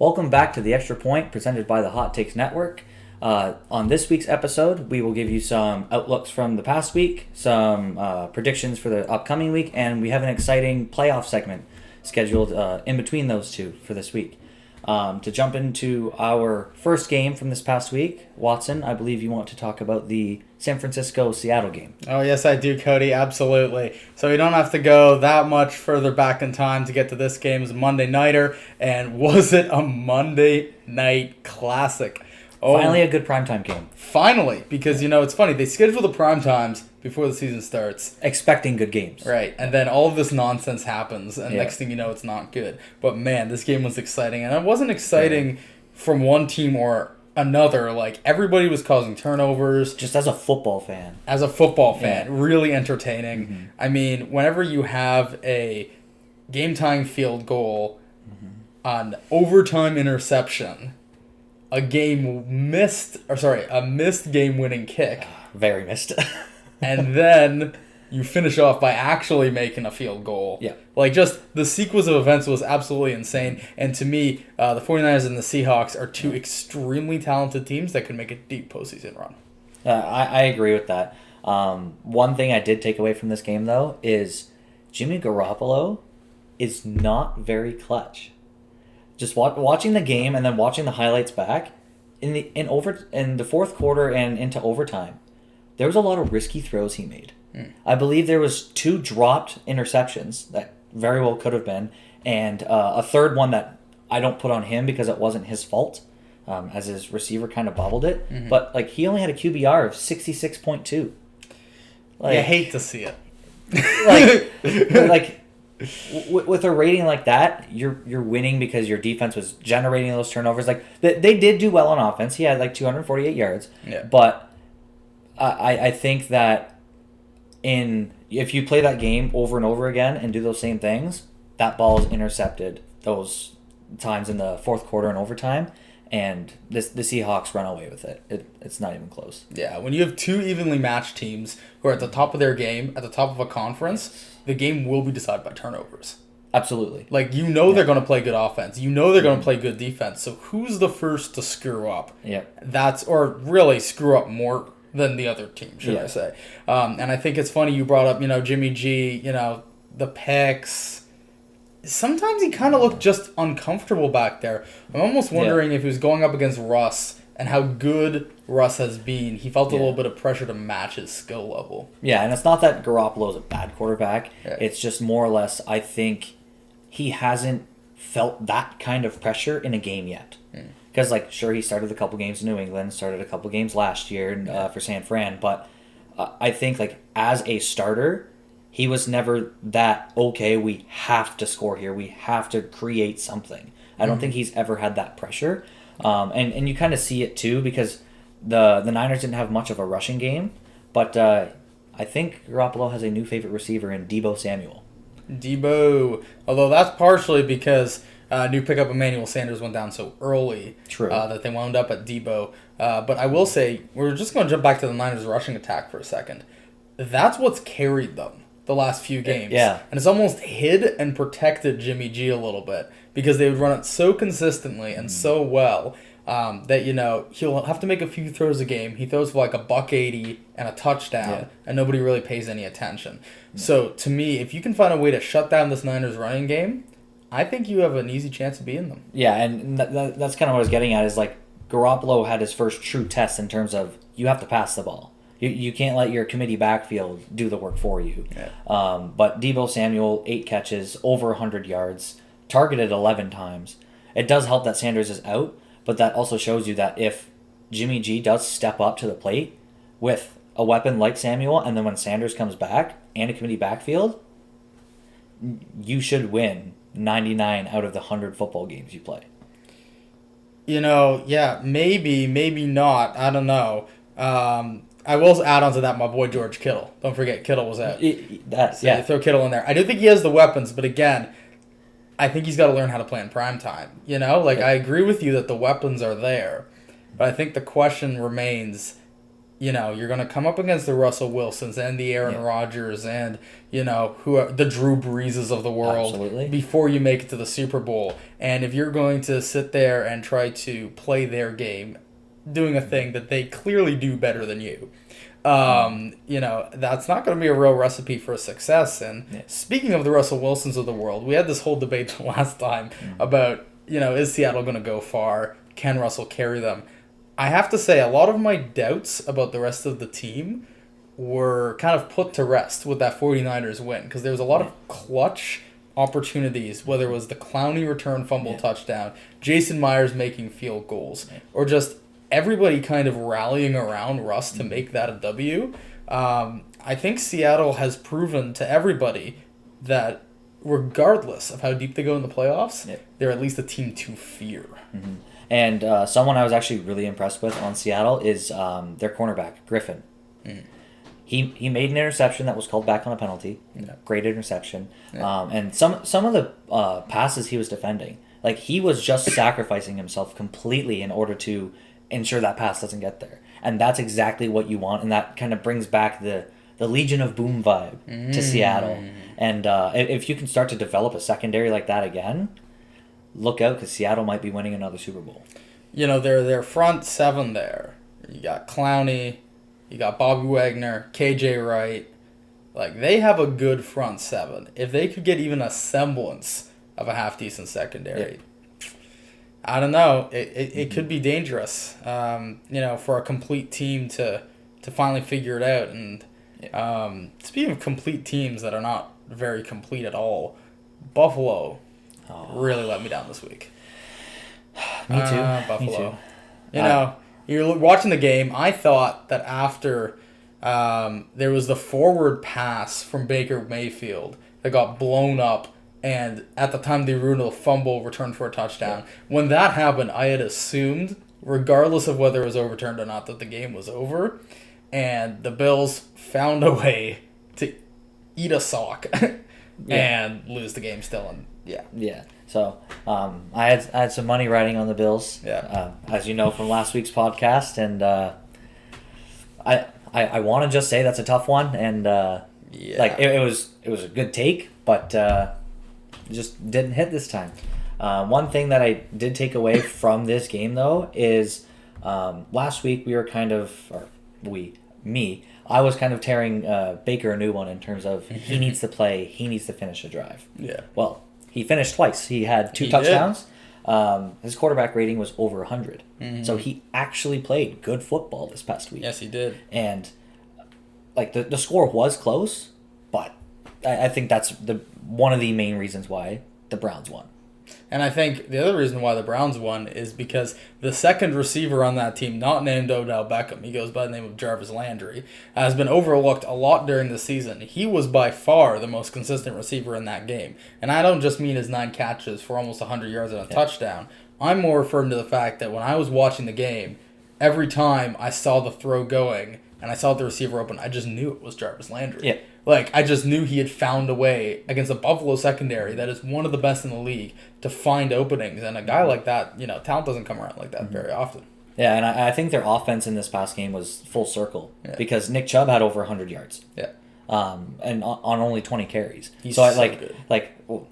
Welcome back to the Extra Point presented by the Hot Takes Network. On this week's episode, we will give you some outlooks from the past week, some predictions for the upcoming week, and we have an exciting playoff segment scheduled in between those two for this week. To jump into our first game from this past week, Watson, I believe you want to talk about the San Francisco-Seattle game. Oh, yes, I do, Coty. Absolutely. So we don't have to go that much further back in time to get to this game. It was a Monday nighter, and was it a Monday night classic? Oh, finally a good primetime game. Finally, because, it's funny. They schedule the primetimes before the season starts. Expecting good games. Right, and then all of this nonsense happens, and next thing you know, it's not good. But, man, this game was exciting. And it wasn't exciting from one team or another. Like, everybody was causing turnovers. Just as a football fan. Really entertaining. Mm-hmm. I mean, whenever you have a game-tying field goal, an overtime interception, a missed game-winning kick. Very missed. And then you finish off by actually making a field goal. Yeah. Like, just the sequence of events was absolutely insane. And to me, the 49ers and the Seahawks are two extremely talented teams that could make a deep postseason run. I agree with that. One thing I did take away from this game, though, is Jimmy Garoppolo is not very clutch. Just watching the game and then watching the highlights back, in the fourth quarter and into overtime, there was a lot of risky throws he made. I believe there was 2 dropped interceptions that very well could have been, and a third one that I don't put on him because it wasn't his fault, as his receiver kind of bobbled it. Mm-hmm. But he only had a QBR of 66.2. I hate to see it. With a rating like that, you're winning because your defense was generating those turnovers. They did do well on offense. He had 248 yards. Yeah. But I think that if you play that game over and over again and do those same things, that ball is intercepted those times in the fourth quarter and overtime, and the Seahawks run away with it. It's not even close. Yeah, when you have 2 evenly matched teams who are at the top of their game, at the top of a conference, the game will be decided by turnovers. Absolutely. They're going to play good offense. They're going to play good defense. So who's the first to screw up? Yeah. Or really screw up more than the other team, should I say. And I think it's funny you brought up, Jimmy G, the picks. Sometimes he kind of looked just uncomfortable back there. I'm almost wondering if he was going up against Russ and how good Russ has been. He felt a little bit of pressure to match his skill level. Yeah, and it's not that Garoppolo's a bad quarterback. Yeah. It's just more or less, I think, he hasn't felt that kind of pressure in a game yet. Because, sure, he started a couple games in New England, started a couple games last year for San Fran, but I think, as a starter, he was never that, okay, we have to score here, we have to create something. I don't think he's ever had that pressure. And you kind of see it, too, because the Niners didn't have much of a rushing game, but I think Garoppolo has a new favorite receiver in Deebo Samuel. Deebo, although that's partially because new pickup Emmanuel Sanders went down so early. True. That they wound up at Deebo. But I will say, we're just going to jump back to the Niners rushing attack for a second. That's what's carried them the last few games. Yeah. And it's almost hid and protected Jimmy G a little bit because they would run it so consistently and so well that, he'll have to make a few throws a game. He throws for $180 and a touchdown, and nobody really pays any attention. So, to me, if you can find a way to shut down this Niners running game, I think you have an easy chance of beating them. Yeah, and that's kind of what I was getting at is, Garoppolo had his first true test in terms of you have to pass the ball. You can't let your committee backfield do the work for you. Yeah. But Deebo Samuel, 8 catches, over 100 yards, targeted 11 times. It does help that Sanders is out, but that also shows you that if Jimmy G does step up to the plate with a weapon like Samuel, and then when Sanders comes back and a committee backfield, you should win 99 out of the 100 football games you play. Maybe not. I don't know. I will add on to that my boy George Kittle. Don't forget, Kittle was out. Throw Kittle in there. I do think he has the weapons, but again, I think he's got to learn how to play in prime time. I agree with you that the weapons are there, but I think the question remains, you're going to come up against the Russell Wilsons and the Aaron Rodgers and, who are the Drew Breeses of the world before you make it to the Super Bowl. And if you're going to sit there and try to play their game, doing a thing that they clearly do better than you, that's not going to be a real recipe for success. And speaking of the Russell Wilsons of the world, we had this whole debate last time about, is Seattle going to go far? Can Russell carry them? I have to say, a lot of my doubts about the rest of the team were kind of put to rest with that 49ers win, because there was a lot of clutch opportunities, whether it was the Clowney return fumble touchdown, Jason Myers making field goals, or just everybody kind of rallying around Russ to make that a W. I think Seattle has proven to everybody that regardless of how deep they go in the playoffs, they're at least a team to fear. Mm-hmm. And someone I was actually really impressed with on Seattle is their cornerback, Griffin. Mm. He made an interception that was called back on a penalty. Yeah. Great interception. Yeah. And some of the passes he was defending, like he was just sacrificing himself completely in order to ensure that pass doesn't get there. And that's exactly what you want. And that kind of brings back the Legion of Boom vibe to Seattle. And if you can start to develop a secondary like that again, look out, because Seattle might be winning another Super Bowl. Their front seven there. You got Clowney, you got Bobby Wagner, KJ Wright. Like, they have a good front seven. If they could get even a semblance of a half-decent secondary, I don't know. It could be dangerous, for a complete team to finally figure it out. And speaking of complete teams that are not very complete at all, Buffalo really let me down this week. Me too. Buffalo. Me too. You're watching the game. I thought that after there was the forward pass from Baker Mayfield that got blown up, and at the time they ruined a fumble return for a touchdown. Yeah. When that happened, I had assumed, regardless of whether it was overturned or not, that the game was over. And the Bills found a way to eat a sock and lose the game still. And Yeah. So I had some money riding on the Bills. Yeah. As you know from last week's podcast, and I want to just say that's a tough one, and it was a good take, but it just didn't hit this time. One thing that I did take away from this game though is last week we were I was kind of tearing Baker a new one in terms of he needs to play, he needs to finish a drive. Yeah. Well, he finished twice. He had two touchdowns. His quarterback rating was over 100. Mm-hmm. So he actually played good football this past week. Yes, he did. And like the score was close, but I think that's one of the main reasons why the Browns won. And I think the other reason why the Browns won is because the second receiver on that team, not named Odell Beckham, he goes by the name of Jarvis Landry, has been overlooked a lot during the season. He was by far the most consistent receiver in that game. And I don't just mean his 9 catches for almost 100 yards and a touchdown. I'm more referring to the fact that when I was watching the game, every time I saw the throw going and I saw the receiver open, I just knew it was Jarvis Landry. Yeah. Like, I just knew he had found a way against a Buffalo secondary that is one of the best in the league to find openings. And a guy like that, talent doesn't come around like that very often. Yeah, and I think their offense in this past game was full circle because Nick Chubb had over 100 yards. Yeah. And on only 20 carries. He's so good.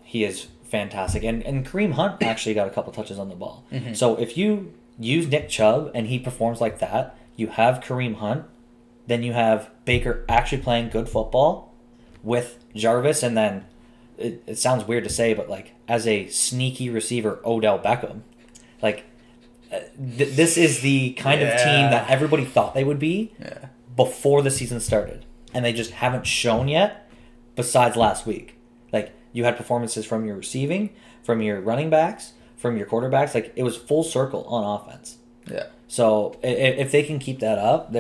He is fantastic. And Kareem Hunt actually got a couple touches on the ball. Mm-hmm. So if you use Nick Chubb and he performs like that, you have Kareem Hunt. Then you have Baker actually playing good football with Jarvis, and then it sounds weird to say, but like as a sneaky receiver, Odell Beckham. Like this is the kind of team that everybody thought they would be before the season started, and they just haven't shown yet. Besides last week, like you had performances from your receiving, from your running backs, from your quarterbacks. Like it was full circle on offense. Yeah. So if they can keep that up,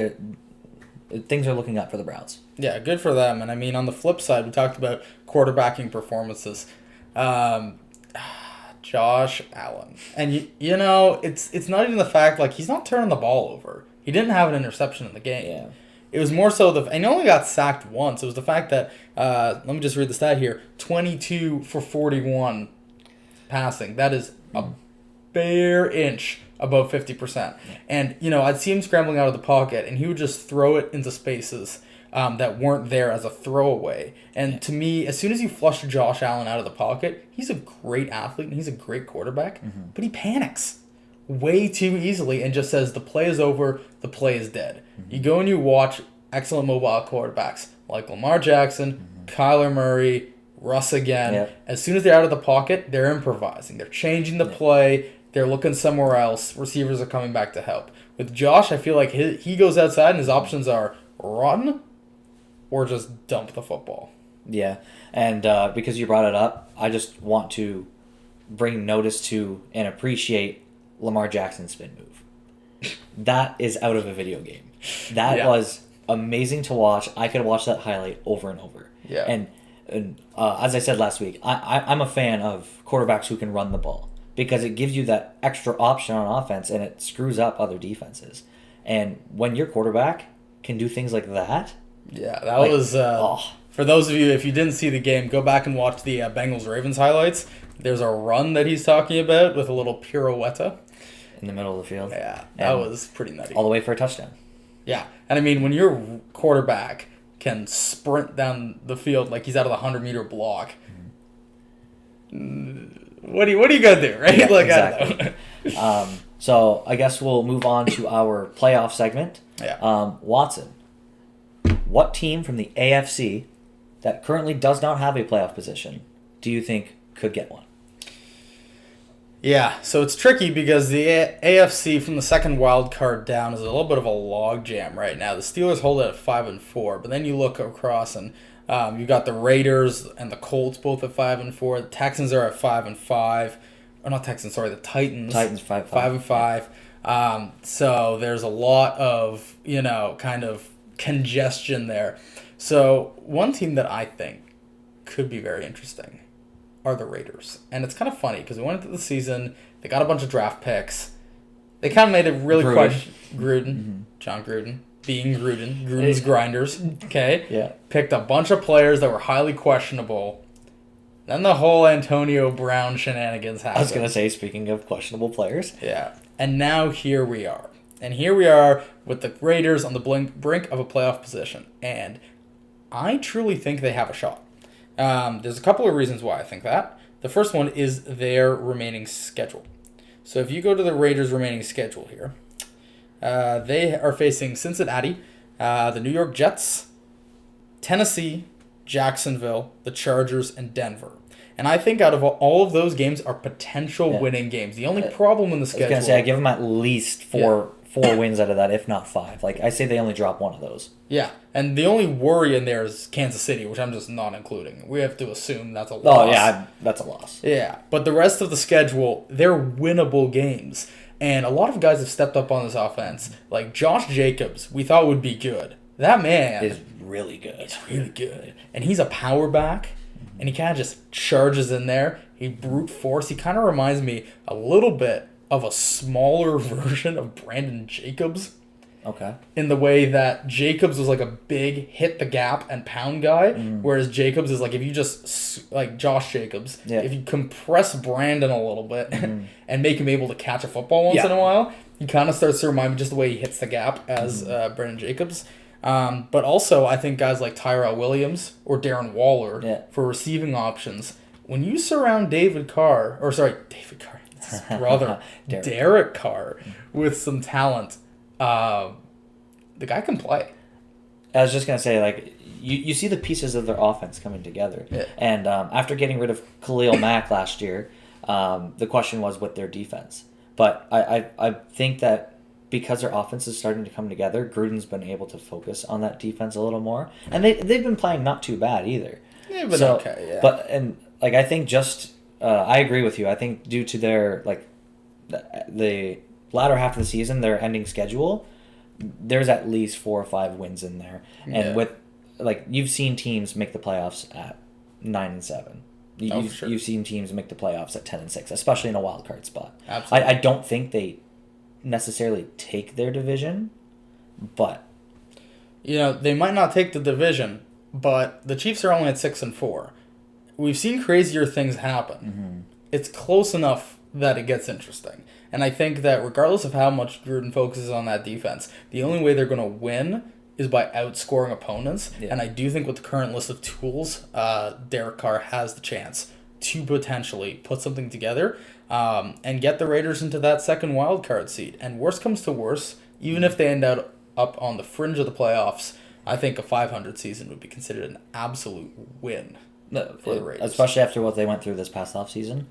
things are looking up for the Browns. Yeah, good for them. And I mean, on the flip side, we talked about quarterbacking performances. Josh Allen. And, it's not even the fact, like, he's not turning the ball over. He didn't have an interception in the game. Yeah. It was more so and he only got sacked once. It was the fact that, let me just read the stat here, 22 for 41 passing. That is a bare inch above 50%. And, I'd see him scrambling out of the pocket, and he would just throw it into spaces that weren't there as a throwaway. And to me, as soon as you flush Josh Allen out of the pocket, he's a great athlete and he's a great quarterback, but he panics way too easily and just says the play is over, the play is dead. You go and you watch excellent mobile quarterbacks like Lamar Jackson, Kyler Murray, Russ again. Yep. As soon as they're out of the pocket, they're improvising. They're changing the play. They're looking somewhere else. Receivers are coming back to help. With Josh, I feel like he goes outside and his options are run or just dump the football. Yeah, and because you brought it up, I just want to bring notice to and appreciate Lamar Jackson's spin move. That is out of a video game. That was amazing to watch. I could watch that highlight over and over. Yeah. And as I said last week, I'm a fan of quarterbacks who can run the ball because it gives you that extra option on offense and it screws up other defenses. And when your quarterback can do things like that. Yeah, that was... For those of you, if you didn't see the game, go back and watch the Bengals-Ravens highlights. There's a run that he's talking about with a little pirouette. In the middle of the field. Yeah, that was pretty nutty. All the way for a touchdown. Yeah, and I mean, when your quarterback can sprint down the field like he's out of the 100-meter block, what are you going to do, right? Yeah, exactly. I don't know. So I guess we'll move on to our playoff segment. Yeah. Watson, what team from the AFC that currently does not have a playoff position do you think could get one? Yeah, so it's tricky because the AFC from the second wild card down is a little bit of a logjam right now. The Steelers hold it at 5-4, but then you look across and you got the Raiders and the Colts both at 5-4. The Texans are at 5-5. Or not Texans, sorry, the Titans. Titans 5-5. 5-5. So there's a lot of, kind of congestion there. So one team that I think could be very interesting are the Raiders. And it's kind of funny because we went into the season, they got a bunch of draft picks. They kind of made it really Gruden, John Gruden, being Gruden, Gruden's Grinders, okay? Yeah. Picked a bunch of players that were highly questionable. Then the whole Antonio Brown shenanigans happened. I was going to say, speaking of questionable players. Yeah. And now here we are. And here we are with the Raiders on the brink of a playoff position. And I truly think they have a shot. There's a couple of reasons why I think that. The first one is their remaining schedule. So if you go to the Raiders' remaining schedule here, they are facing Cincinnati, the New York Jets, Tennessee, Jacksonville, the Chargers, and Denver. And I think out of all of those games are potential winning games. The only problem in the schedule... I was going to say, I give them at least four wins out of that, if not 5. I say they only drop one of those. Yeah, and the only worry in there is Kansas City, which I'm just not including. We have to assume that's a loss. Oh, yeah, that's a loss. Yeah, but the rest of the schedule, they're winnable games. And a lot of guys have stepped up on this offense. Like Josh Jacobs, we thought would be good. That man... is really good. He's really good. And he's a power back, and he kind of just charges in there. He brute force. He kind of reminds me a little bit of a smaller version of Brandon Jacobs. Okay. In the way that Jacobs was like a big hit the gap and pound guy, whereas Jacobs is like if you just like Josh Jacobs, if you compress Brandon a little bit and make him able to catch a football once in a while, he kind of starts to remind me just the way he hits the gap as Brandon Jacobs. But also I think guys like Tyrell Williams or Darren Waller for receiving options. When you surround David Carr, his brother, Derek Carr, with some talent, the guy can play. I was just going to say, you see the pieces of their offense coming together. Yeah. And after getting rid of Khalil Mack last year, the question was with their defense. But I think that because their offense is starting to come together, Gruden's been able to focus on that defense a little more. And they've been playing not too bad either. Yeah, but okay, yeah. But, I think just... I agree with you. I think due to their the latter half of the season, their ending schedule, there's at least 4 or 5 wins in there. And with you've seen teams make the playoffs at 9-7. You've seen teams make the playoffs at 10-6, especially in a wild card spot. Absolutely. I don't think they necessarily take their division, but they might not take the division, but the Chiefs are only at 6-4. We've seen crazier things happen. It's close enough that it gets interesting. And I think that regardless of how much Gruden focuses on that defense, the only way they're going to win is by outscoring opponents. Yeah. And I do think with the current list of tools, Derek Carr has the chance to potentially put something together and get the Raiders into that second wild card seat. And worst comes to worst, even if they end up on the fringe of the playoffs, I think a 500 season would be considered an absolute win for the Raiders. Especially after what they went through this past offseason.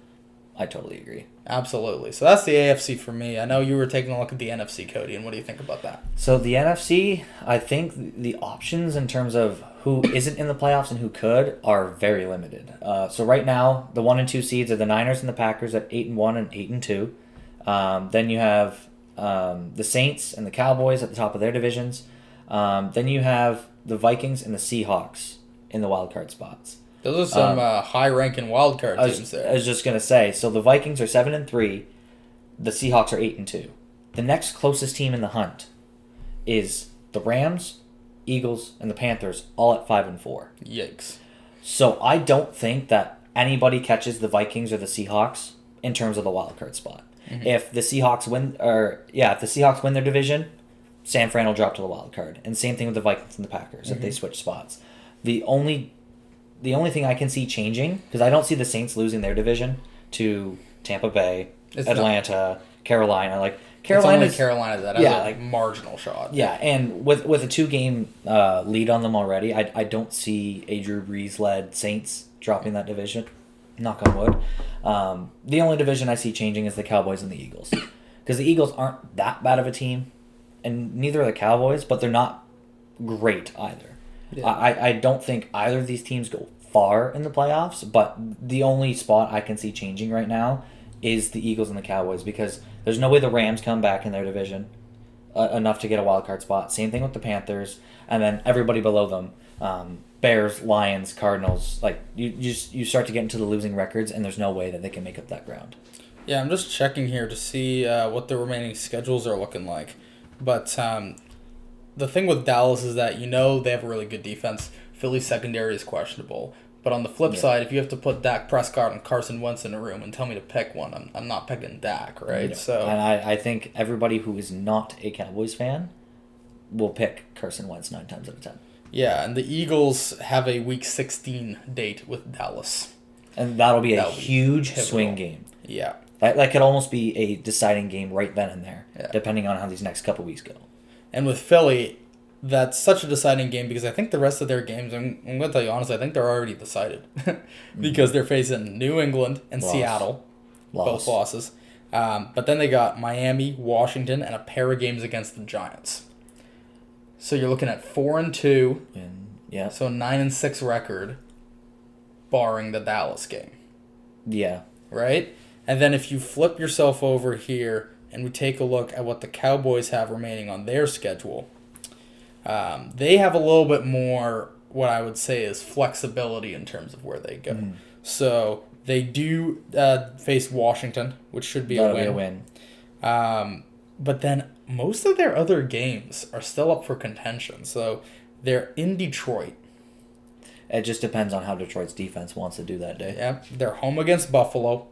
I totally agree. Absolutely. So that's the AFC for me. I know you were taking a look at the NFC, Coty, and what do you think about that? So the NFC, I think the options in terms of who isn't in the playoffs and who could are very limited. So right now, the 1 and 2 seeds are the Niners and the Packers at 8-1 and 8-2. Then you have the Saints and the Cowboys at the top of their divisions. Then you have the Vikings and the Seahawks in the wild card spots. Those are some high-ranking wildcard teams there. I was just gonna say. So the Vikings are 7-3, the Seahawks are 8-2. The next closest team in the hunt is the Rams, Eagles, and the Panthers, all at 5-4. Yikes! So I don't think that anybody catches the Vikings or the Seahawks in terms of the wild card spot. Mm-hmm. If the Seahawks win their division, San Fran will drop to the wild card, and same thing with the Vikings and the Packers if they switch spots. The only thing I can see changing, because I don't see the Saints losing their division to Tampa Bay, Atlanta, Carolina. Like Carolina, it's only Carolina that has a marginal shot. Yeah, and with a 2-game lead on them already, I don't see a Drew Brees led Saints dropping that division. Knock on wood. The only division I see changing is the Cowboys and the Eagles, because the Eagles aren't that bad of a team, and neither are the Cowboys, but they're not great either. Yeah. I don't think either of these teams go far in the playoffs, but the only spot I can see changing right now is the Eagles and the Cowboys, because there's no way the Rams come back in their division enough to get a wild card spot. Same thing with the Panthers, and then everybody below them, Bears, Lions, Cardinals. Like you start to get into the losing records, and there's no way that they can make up that ground. Yeah, I'm just checking here to see what the remaining schedules are looking like, but the thing with Dallas is that they have a really good defense. Philly's secondary is questionable. But on the flip side, if you have to put Dak Prescott and Carson Wentz in a room and tell me to pick one, I'm not picking Dak, right? Yeah. So, and I think everybody who is not a Cowboys fan will pick Carson Wentz 9 times out of 10. Yeah, and the Eagles have a Week 16 date with Dallas. And that'll be a huge swing game. Yeah. That could almost be a deciding game right then and there, depending on how these next couple weeks go. And with Philly, that's such a deciding game because I think the rest of their games, I'm going to tell you honestly, I think they're already decided. Because they're facing New England and Seattle. Both losses. But then they got Miami, Washington, and a pair of games against the Giants. So you're looking at 4-2. So 9-6 record, barring the Dallas game. Yeah. Right? And then if you flip yourself over here and we take a look at what the Cowboys have remaining on their schedule, they have a little bit more, what I would say is flexibility in terms of where they go. Mm. So they do face Washington, which should be a win. But then most of their other games are still up for contention. So they're in Detroit. It just depends on how Detroit's defense wants to do that day. Yeah, they're home against Buffalo.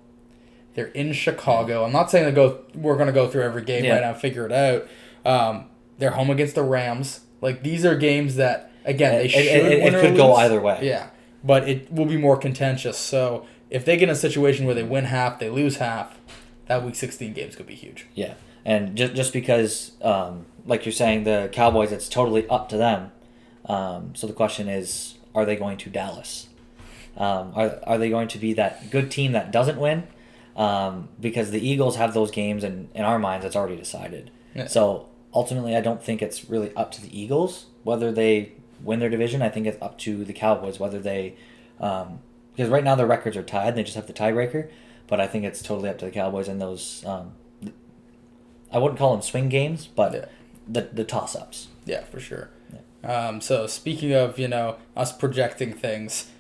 They're in Chicago. I'm not saying we're going to go through every game right now and figure it out. They're home against the Rams. Like, these are games that, again, they should win or lose. It could go either way. Yeah, but it will be more contentious. So if they get in a situation where they win half, they lose half, that Week 16 games could be huge. Yeah, and just because, like you're saying, the Cowboys, it's totally up to them. So the question is, are they going to Dallas? Are they going to be that good team that doesn't win? Because the Eagles have those games, and in our minds, it's already decided. Yeah. So ultimately, I don't think it's really up to the Eagles whether they win their division. I think it's up to the Cowboys whether they, because right now their records are tied. They just have the tiebreaker. But I think it's totally up to the Cowboys in those. I wouldn't call them swing games, but the toss-ups. Yeah, for sure. Yeah. So speaking of us projecting things,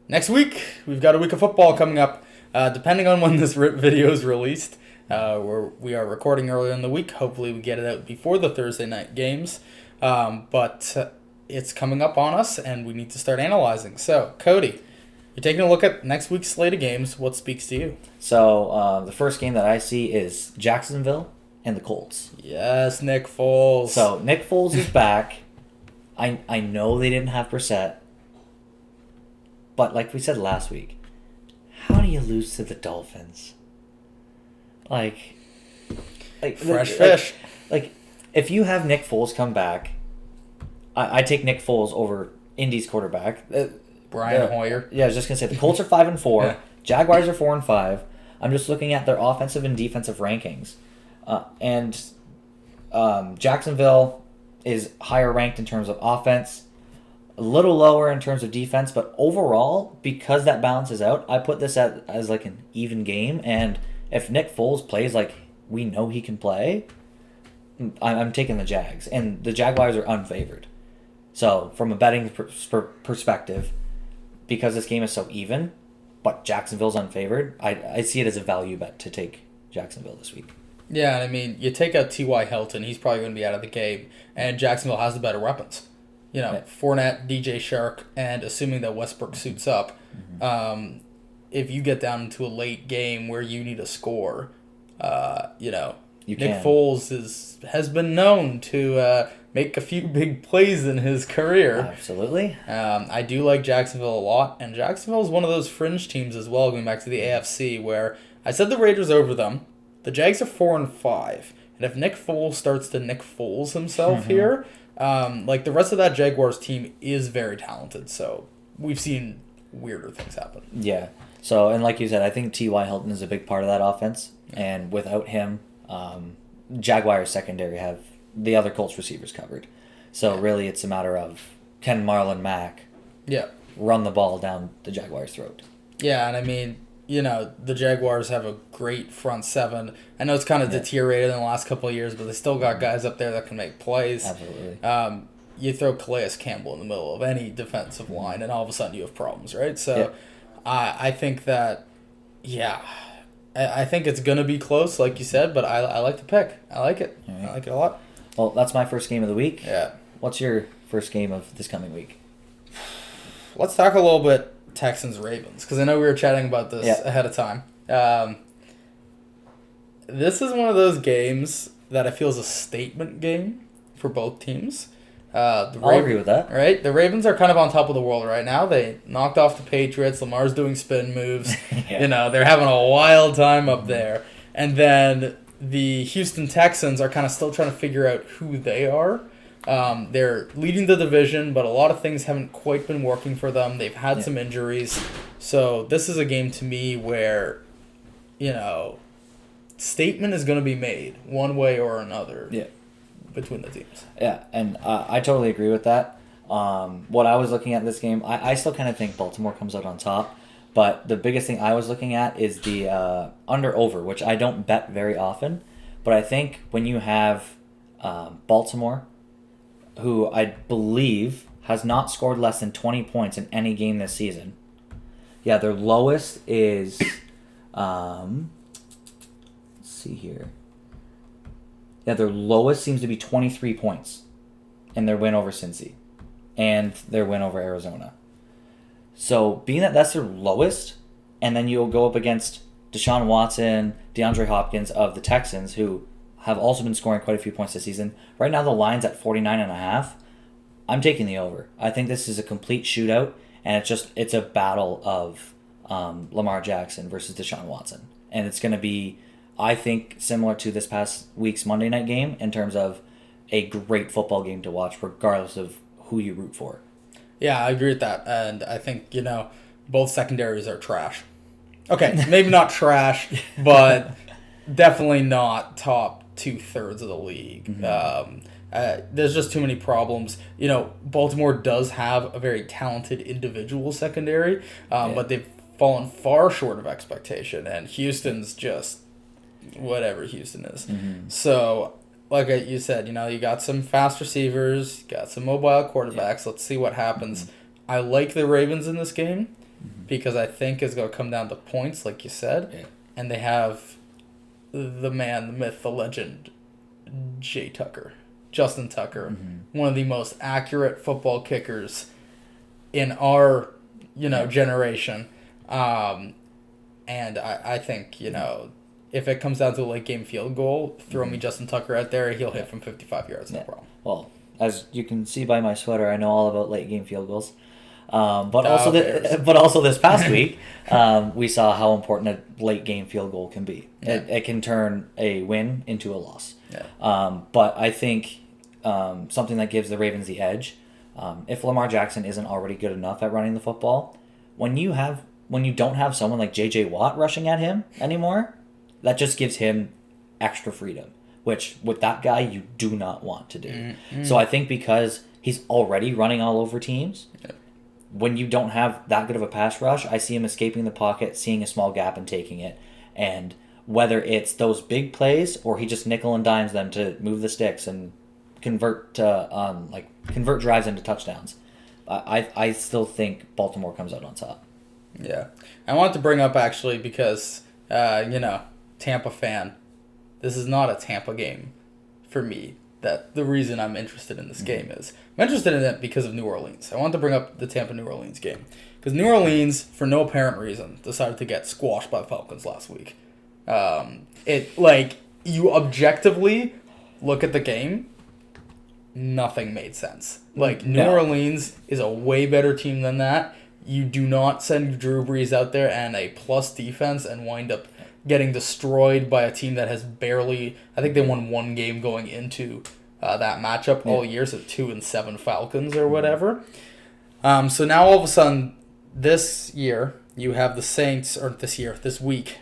next week we've got a week of football coming up. Depending on when this video is released, we are recording earlier in the week. Hopefully we get it out before the Thursday night games. But it's coming up on us, and we need to start analyzing. So, Coty, You're taking a look at next week's slate of games. What speaks to you? So the first game that I see is Jacksonville and the Colts. Yes, Nick Foles. So Nick Foles is back. I know they didn't have Brissett, but like we said last week, how do you lose to the Dolphins? Like fresh fish. Like if you have Nick Foles come back, I take Nick Foles over Indy's quarterback. Brian Hoyer. Yeah, I was just gonna say the Colts are 5-4. Yeah. Jaguars are 4-5. I'm just looking at their offensive and defensive rankings, and Jacksonville is higher ranked in terms of offense, a little lower in terms of defense, but overall, because that balances out, I put this as like an even game. And if Nick Foles plays like we know he can play, I'm taking the Jags, and the Jaguars are unfavored. So from a betting perspective, because this game is so even, but Jacksonville's unfavored, I see it as a value bet to take Jacksonville this week. Yeah, and I mean, you take out T.Y. Hilton, he's probably going to be out of the game, and Jacksonville has the better weapons. You know, Fournette, DJ Shark, and assuming that Westbrook suits up, if you get down into a late game where you need a score, Nick Foles has been known to make a few big plays in his career. Absolutely. I do like Jacksonville a lot, and Jacksonville is one of those fringe teams as well, going back to the AFC, where I said the Raiders over them. The Jags are 4-5, and if Nick Foles starts to Nick Foles himself here, like the rest of that Jaguars team is very talented. So we've seen weirder things happen. Yeah. So, and like you said, I think T.Y. Hilton is a big part of that offense, and without him, Jaguars secondary have the other Colts receivers covered. So really, it's a matter of can Marlon Mack run the ball down the Jaguars' throat. Yeah, and I mean, the Jaguars have a great front seven. I know it's kind of deteriorated in the last couple of years, but they still got guys up there that can make plays. Absolutely. You throw Calais Campbell in the middle of any defensive line, and all of a sudden you have problems, right? So I think that, I think it's going to be close, like you said, but I like the pick. I like it. Right. I like it a lot. Well, that's my first game of the week. Yeah. What's your first game of this coming week? Let's talk a little bit Texans Ravens, because I know we were chatting about this ahead of time. This is one of those games that I feel is a statement game for both teams. I'll agree with that. Right? The Ravens are kind of on top of the world right now. They knocked off the Patriots. Lamar's doing spin moves. They're having a wild time up there. And then the Houston Texans are kind of still trying to figure out who they are. They're leading the division, but a lot of things haven't quite been working for them. They've had some injuries. So this is a game to me where, statement is going to be made one way or another between the teams. Yeah, and I totally agree with that. What I was looking at this game, I still kind of think Baltimore comes out on top. But the biggest thing I was looking at is the under-over, which I don't bet very often. But I think when you have Baltimore, who I believe has not scored less than 20 points in any game this season. Yeah, their lowest is... let's see here. Yeah, their lowest seems to be 23 points in their win over Cincy and their win over Arizona. So, being that that's their lowest, and then you'll go up against Deshaun Watson, DeAndre Hopkins of the Texans, who have also been scoring quite a few points this season. Right now, the line's at 49.5. I'm taking the over. I think this is a complete shootout, and it's a battle of Lamar Jackson versus Deshaun Watson. And it's going to be, I think, similar to this past week's Monday night game in terms of a great football game to watch, regardless of who you root for. Yeah, I agree with that. And I think, both secondaries are trash. Okay, maybe not trash, but definitely not top 2/3 of the league. Mm-hmm. There's just too many problems. Baltimore does have a very talented individual secondary, but they've fallen far short of expectation. And Houston's just whatever Houston is. Mm-hmm. So... like you said, you got some fast receivers, got some mobile quarterbacks. Let's see what happens. Mm-hmm. I like the Ravens in this game because I think it's going to come down to points, like you said. Yeah. And they have the man, the myth, the legend, Justin Tucker, one of the most accurate football kickers in our generation. And I think, if it comes down to a late game field goal, throw me Justin Tucker out there, he'll hit from 55 yards, no problem. Well, as you can see by my sweater, I know all about late game field goals. But also this past week, we saw how important a late game field goal can be. Yeah. It can turn a win into a loss. Yeah. But I think something that gives the Ravens the edge, if Lamar Jackson isn't already good enough at running the football, when you don't have someone like J.J. Watt rushing at him anymore, that just gives him extra freedom, which with that guy you do not want to do. Mm-hmm. So I think because he's already running all over teams, when you don't have that good of a pass rush, I see him escaping the pocket, seeing a small gap and taking it. And whether it's those big plays or he just nickel and dimes them to move the sticks and convert drives into touchdowns, I still think Baltimore comes out on top. Yeah. I wanted to bring up actually because, Tampa fan, this is not a Tampa game for me. That the reason I'm interested in this game is I'm interested in it because of New Orleans. I want to bring up the Tampa-New Orleans game because New Orleans, for no apparent reason, decided to get squashed by the Falcons last week. You objectively look at the game, nothing made sense. New Orleans is a way better team than that. You do not send Drew Brees out there and a plus defense and wind up getting destroyed by a team that has barely... I think they won one game going into that matchup all year, so 2-7 Falcons or whatever. So now all of a sudden, this year, you have the Saints... this week,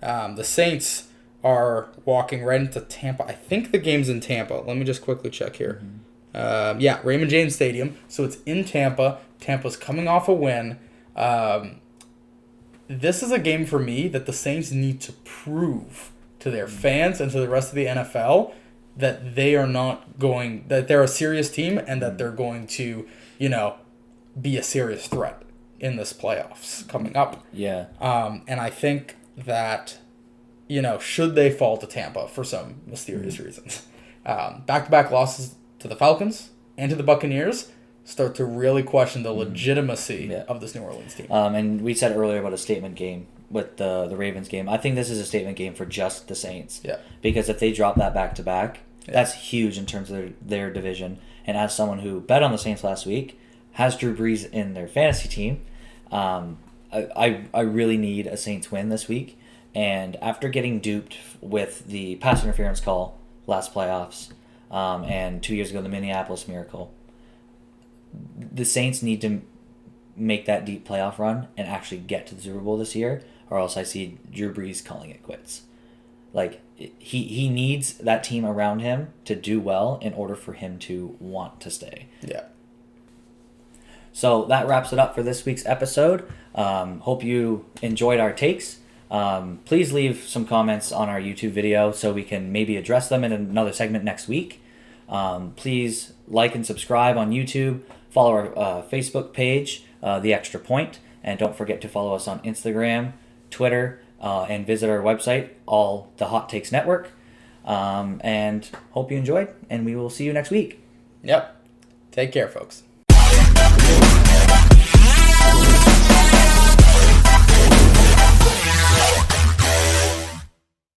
the Saints are walking right into Tampa. I think the game's in Tampa. Let me just quickly check here. Raymond James Stadium. So it's in Tampa. Tampa's coming off a win. This is a game for me that the Saints need to prove to their fans and to the rest of the NFL that that they're a serious team and that they're going to, be a serious threat in this playoffs coming up. Yeah. And I think that, should they fall to Tampa for some mysterious reasons, back-to-back losses to the Falcons and to the Buccaneers start to really question the legitimacy of this New Orleans team. And we said earlier about a statement game with the Ravens game. I think this is a statement game for just the Saints. Yeah. Because if they drop that back-to-back, that's huge in terms of their division. And as someone who bet on the Saints last week, has Drew Brees in their fantasy team, I really need a Saints win this week. And after getting duped with the pass interference call last playoffs, and 2 years ago the Minneapolis Miracle, the Saints need to make that deep playoff run and actually get to the Super Bowl this year, or else I see Drew Brees calling it quits. He needs that team around him to do well in order for him to want to stay. Yeah. So that wraps it up for this week's episode. Hope you enjoyed our takes. Please leave some comments on our YouTube video so we can maybe address them in another segment next week. Please like and subscribe on YouTube. Follow our Facebook page, The Extra Point. And don't forget to follow us on Instagram, Twitter, and visit our website, all the Hot Takes Network. And hope you enjoyed, and we will see you next week. Yep. Take care, folks.